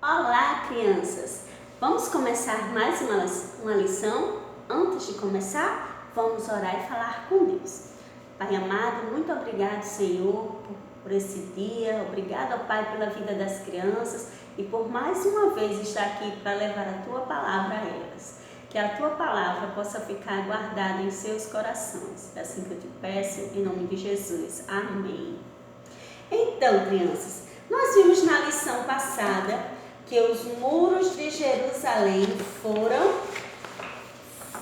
Olá, crianças! Vamos começar mais uma lição? Antes de começar, vamos orar e falar com Deus. Pai amado, muito obrigado, Senhor, por esse dia. Obrigado, ó Pai, pela vida das crianças e por mais uma vez estar aqui para levar a Tua palavra a elas. Que a Tua palavra possa ficar guardada em seus corações. É assim que eu te peço, em nome de Jesus. Amém. Então, crianças, nós vimos na lição passada que os muros de Jerusalém foram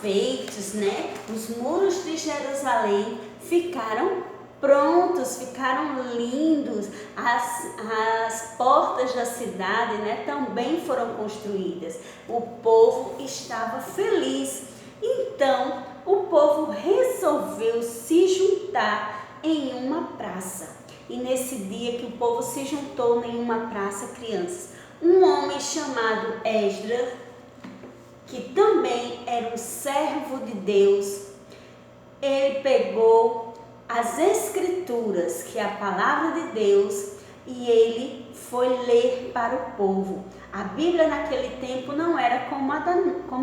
feitos, né? Os muros de Jerusalém ficaram prontos, ficaram lindos. As portas da cidade, né, também foram construídas. O povo estava feliz. Então, o povo resolveu se juntar em uma praça. E nesse dia que o povo se juntou em uma praça, crianças, um homem chamado Esdras, que também era um servo de Deus, ele pegou as escrituras, que é a palavra de Deus, e ele foi ler para o povo. A Bíblia naquele tempo não era como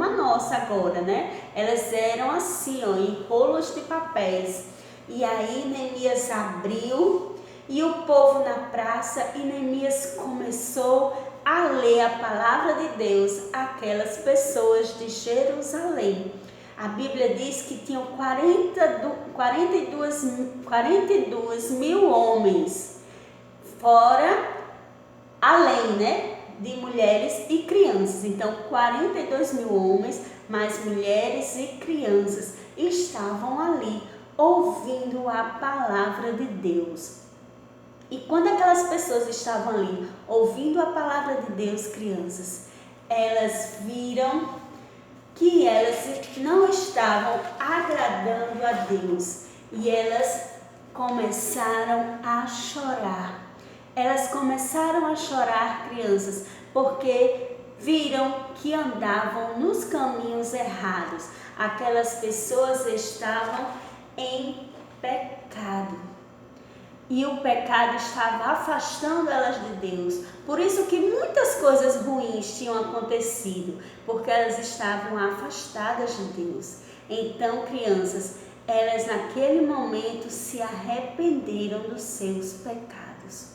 a nossa agora, né? Elas eram assim, ó, em rolos de papéis. E aí Neemias abriu e o povo na praça, e Neemias começou a ler a palavra de Deus àquelas pessoas de Jerusalém. A Bíblia diz que tinham 42 mil homens, fora, além, né, de mulheres e crianças. Então, 42 mil homens, mais mulheres e crianças, estavam ali ouvindo a palavra de Deus. E quando aquelas pessoas estavam ali ouvindo a palavra de Deus, crianças, elas viram que elas não estavam agradando a Deus. E elas começaram a chorar. Elas começaram a chorar, crianças, porque viram que andavam nos caminhos errados. Aquelas pessoas estavam em pecado. E o pecado estava afastando elas de Deus. Por isso que muitas coisas ruins tinham acontecido, porque elas estavam afastadas de Deus. Então, crianças, elas naquele momento se arrependeram dos seus pecados.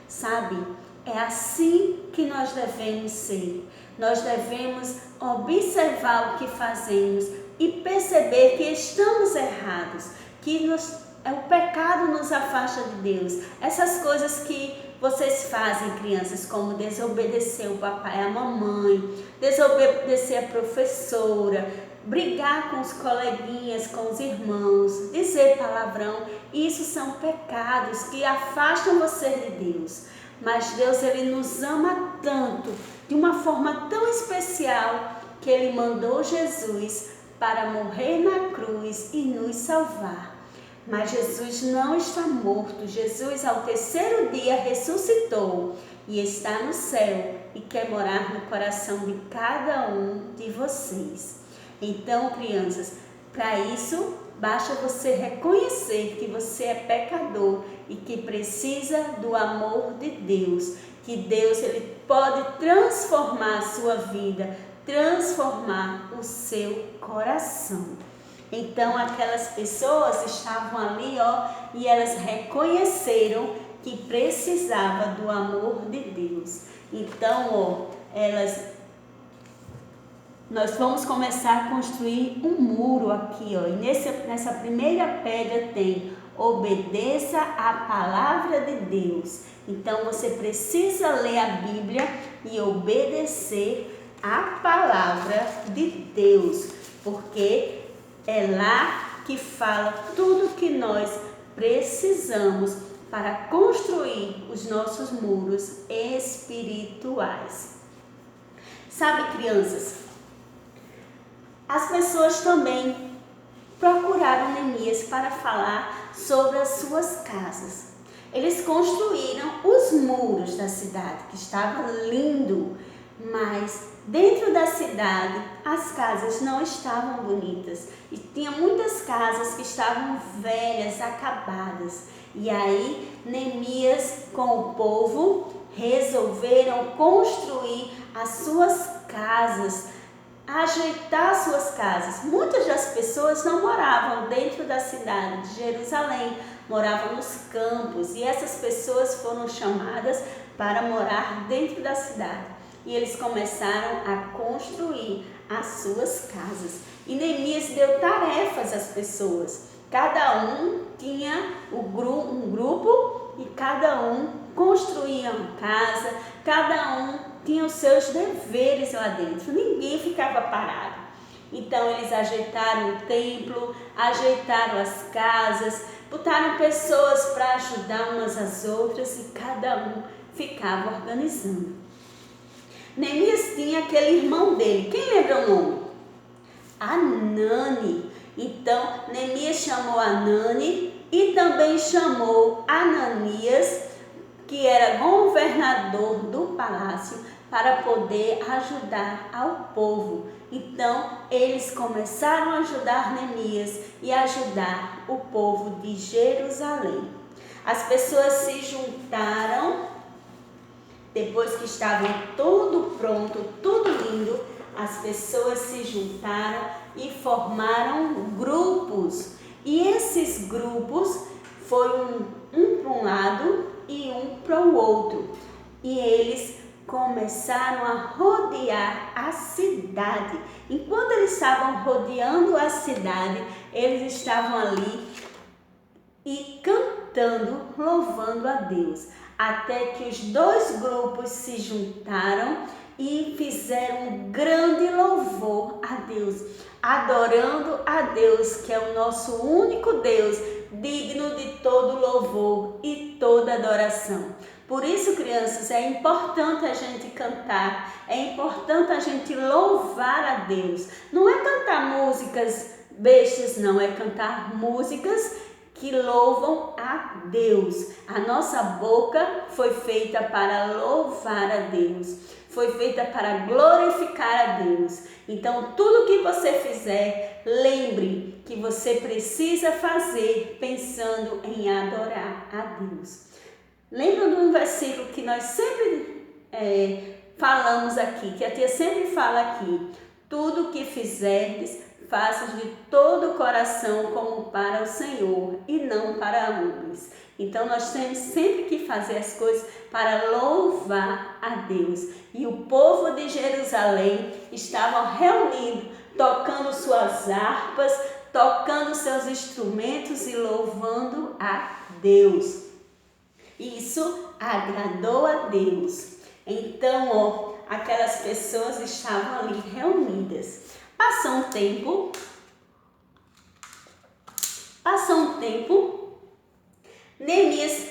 Sabe, é assim que nós devemos ser. Nós devemos observar o que fazemos e perceber que estamos errados, que o pecado nos afasta de Deus. Essas coisas que vocês fazem, crianças, como desobedecer o papai e a mamãe, desobedecer a professora, brigar com os coleguinhas, com os irmãos, dizer palavrão, isso são pecados que afastam você de Deus. Mas Deus, Ele nos ama tanto, de uma forma tão especial, que Ele mandou Jesus para morrer na cruz e nos salvar. Mas Jesus não está morto. Jesus, ao terceiro dia, ressuscitou e está no céu e quer morar no coração de cada um de vocês. Então, crianças, para isso, basta você reconhecer que você é pecador e que precisa do amor de Deus. Que Deus, Ele pode transformar a sua vida, transformar o seu coração. Então aquelas pessoas estavam ali, ó, e elas reconheceram que precisava do amor de Deus. Então, ó, nós vamos começar a construir um muro aqui, ó. E nessa primeira pedra tem: obedeça a palavra de Deus. Então você precisa ler a Bíblia e obedecer a palavra de Deus, porque é lá que fala tudo que nós precisamos para construir os nossos muros espirituais. Sabe, crianças, as pessoas também procuraram Neemias para falar sobre as suas casas. Eles construíram os muros da cidade, que estava lindo, Mas dentro da cidade as casas não estavam bonitas e tinha muitas casas que estavam velhas, acabadas. E aí Neemias com o povo resolveram construir as suas casas, ajeitar suas casas. Muitas das pessoas não moravam dentro da cidade de Jerusalém, moravam nos campos, e essas pessoas foram chamadas para morar dentro da cidade. E eles começaram a construir as suas casas. E Neemias deu tarefas às pessoas. Cada um tinha um grupo e cada um construía uma casa, cada um tinha os seus deveres lá dentro. Ninguém ficava parado. Então eles ajeitaram o templo, ajeitaram as casas, botaram pessoas para ajudar umas às outras e cada um ficava organizando. Neemias tinha aquele irmão dele. Quem lembra o nome? Anani. Então, Neemias chamou Anani e também chamou Ananias, que era governador do palácio, para poder ajudar ao povo. Então, eles começaram a ajudar Neemias e ajudar o povo de Jerusalém. As pessoas se juntaram. Depois que estavam tudo pronto, tudo lindo, as pessoas se juntaram e formaram grupos. E esses grupos foram um para um lado e um para o outro. E eles começaram a rodear a cidade. Enquanto eles estavam rodeando a cidade, eles estavam ali e cantando, louvando a Deus. Até que os dois grupos se juntaram e fizeram um grande louvor a Deus, adorando a Deus, que é o nosso único Deus, digno de todo louvor e toda adoração. Por isso, crianças, é importante a gente cantar, é importante a gente louvar a Deus. Não é cantar músicas bestas, não, é cantar músicas que louvam a Deus. A nossa boca foi feita para louvar a Deus, foi feita para glorificar a Deus. Então, tudo que você fizer, lembre que você precisa fazer pensando em adorar a Deus. Lembra de um versículo que nós sempre falamos aqui, que a tia sempre fala aqui: tudo que fizerdes, faças de todo o coração como para o Senhor e não para homens. Então nós temos sempre que fazer as coisas para louvar a Deus. E o povo de Jerusalém estavam reunindo, tocando suas harpas, tocando seus instrumentos e louvando a Deus. Isso agradou a Deus. Então, aquelas pessoas estavam ali reunidas. Passou um tempo, Neemias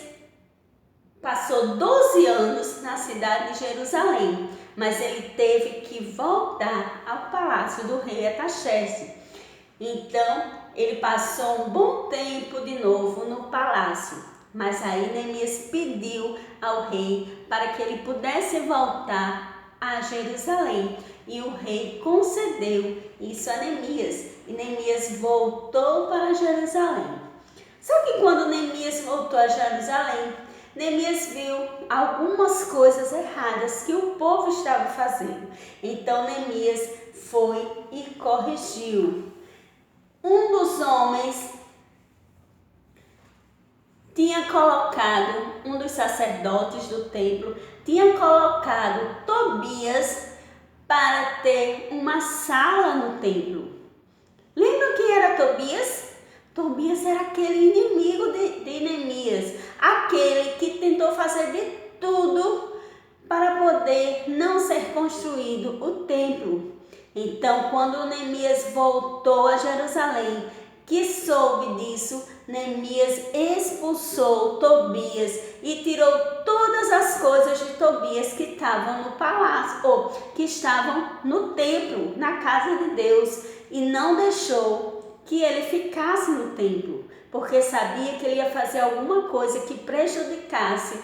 passou 12 anos na cidade de Jerusalém, mas ele teve que voltar ao palácio do rei Artaxerxes. Então, ele passou um bom tempo de novo no palácio, mas aí Neemias pediu ao rei para que ele pudesse voltar a Jerusalém. E o rei concedeu isso a Neemias. E Neemias voltou para Jerusalém. Só que quando Neemias voltou a Jerusalém, Neemias viu algumas coisas erradas que o povo estava fazendo. Então Neemias foi e corrigiu. Um dos homens tinha colocado, um dos sacerdotes do templo, tinha colocado Tobias para ter uma sala no templo. Lembra quem era Tobias? Tobias era aquele inimigo de Neemias, aquele que tentou fazer de tudo para poder não ser construído o templo. Então, quando Neemias voltou a Jerusalém, que soube disso, Neemias expulsou Tobias e tirou todas as coisas de Tobias que estavam no palácio, ou que estavam no templo, na casa de Deus, e não deixou que ele ficasse no templo, porque sabia que ele ia fazer alguma coisa que prejudicasse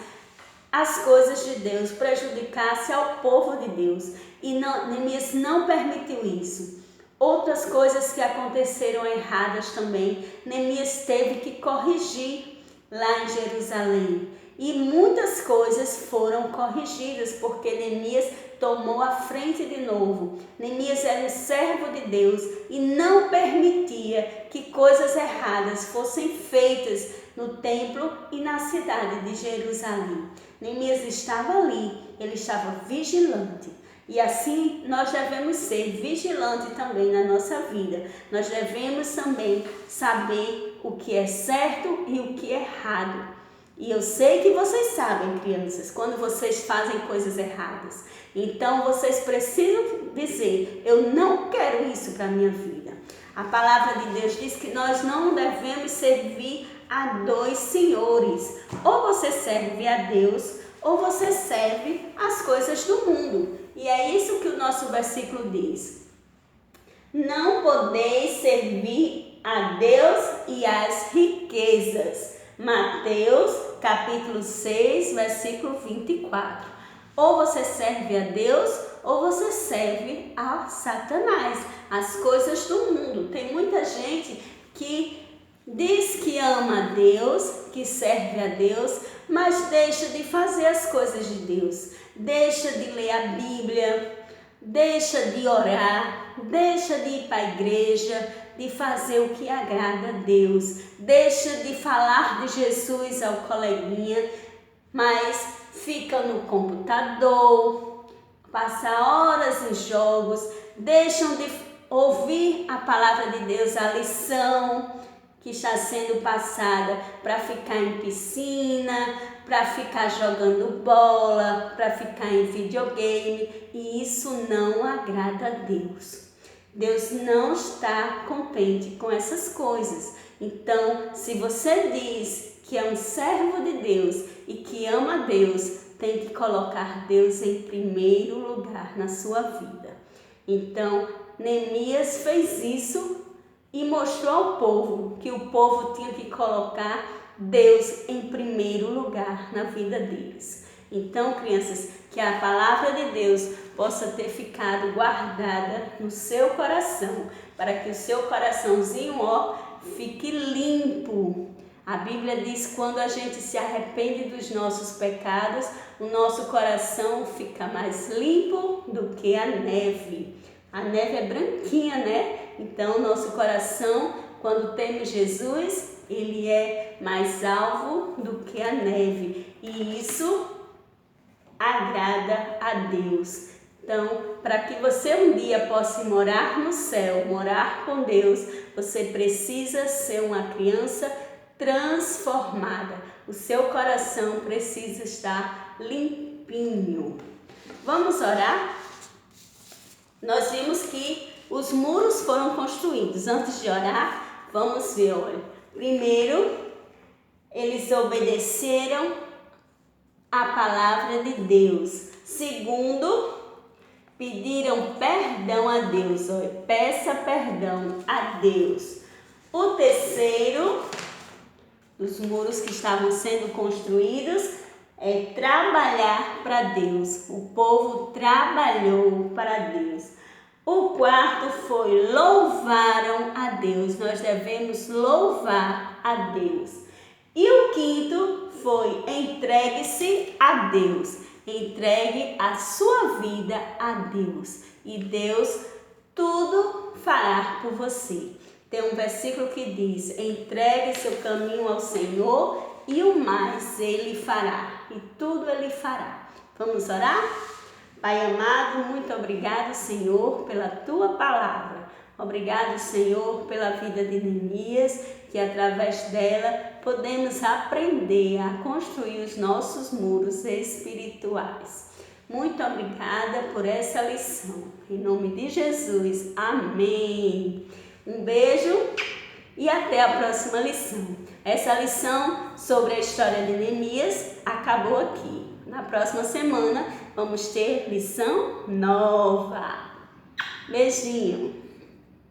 as coisas de Deus, prejudicasse ao povo de Deus. E Neemias não permitiu isso. Outras coisas que aconteceram erradas também, Neemias teve que corrigir lá em Jerusalém. E muitas coisas foram corrigidas, porque Neemias tomou a frente de novo. Neemias era um servo de Deus e não permitia que coisas erradas fossem feitas no templo e na cidade de Jerusalém. Neemias estava ali, ele estava vigilante. E assim nós devemos ser vigilantes também na nossa vida. Nós devemos também saber o que é certo e o que é errado. E eu sei que vocês sabem, crianças, quando vocês fazem coisas erradas. Então vocês precisam dizer: eu não quero isso para a minha vida. A palavra de Deus diz que nós não devemos servir a dois senhores. Ou você serve a Deus, ou você serve as coisas do mundo. E é isso que o nosso versículo diz. Não podeis servir a Deus e às riquezas. Mateus, capítulo 6, versículo 24. Ou você serve a Deus, ou você serve a Satanás, as coisas do mundo. Tem muita gente que diz que ama a Deus, que serve a Deus, mas deixa de fazer as coisas de Deus. Deixa de ler a Bíblia, deixa de orar, deixa de ir para a igreja, de fazer o que agrada a Deus. Deixa de falar de Jesus ao coleguinha, mas fica no computador, passa horas em jogos, deixam de ouvir a palavra de Deus, a lição que está sendo passada, para ficar em piscina, para ficar jogando bola, para ficar em videogame, e isso não agrada a Deus. Deus não está contente com essas coisas. Então, se você diz que é um servo de Deus e que ama a Deus, tem que colocar Deus em primeiro lugar na sua vida. Então, Neemias fez isso e mostrou ao povo que o povo tinha que colocar Deus em primeiro lugar na vida deles. Então, crianças, que a palavra de Deus possa ter ficado guardada no seu coração, para que o seu coraçãozinho, fique limpo. A Bíblia diz que quando a gente se arrepende dos nossos pecados, o nosso coração fica mais limpo do que a neve. A neve é branquinha, né? Então, nosso coração, quando temos Jesus, ele é mais alvo do que a neve. E isso agrada a Deus. Então, para que você um dia possa morar no céu, morar com Deus, você precisa ser uma criança transformada. O seu coração precisa estar limpinho. Vamos orar? Nós vimos que os muros foram construídos. Antes de orar, vamos ver, olha. Primeiro, eles obedeceram a palavra de Deus. Segundo, pediram perdão a Deus. Olha, peça perdão a Deus. O terceiro, os muros que estavam sendo construídos, é trabalhar para Deus. O povo trabalhou para Deus. O quarto foi louvaram a Deus. Nós devemos louvar a Deus. E o quinto foi entregue-se a Deus. Entregue a sua vida a Deus. E Deus tudo fará por você. Tem um versículo que diz: entregue seu caminho ao Senhor e o mais Ele fará. E tudo Ele fará. Vamos orar? Pai amado, muito obrigado, Senhor, pela Tua palavra. Obrigado, Senhor, pela vida de Neemias, que através dela podemos aprender a construir os nossos muros espirituais. Muito obrigada por essa lição. Em nome de Jesus, amém. Um beijo e até a próxima lição. Essa lição sobre a história de Neemias acabou aqui. Na próxima semana vamos ter lição nova. Beijinho.